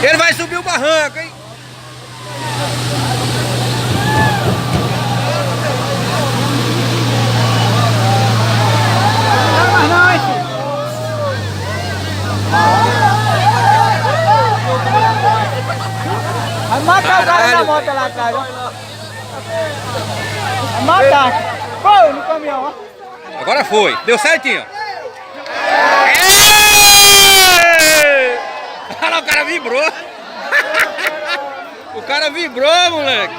Ele vai subir o barranco, hein? Vai matar o cara na moto lá atrás, ó. Vai matar. Foi no caminhão, ó. Agora foi. Deu certinho. Olha lá, o cara vibrou. O cara vibrou, moleque.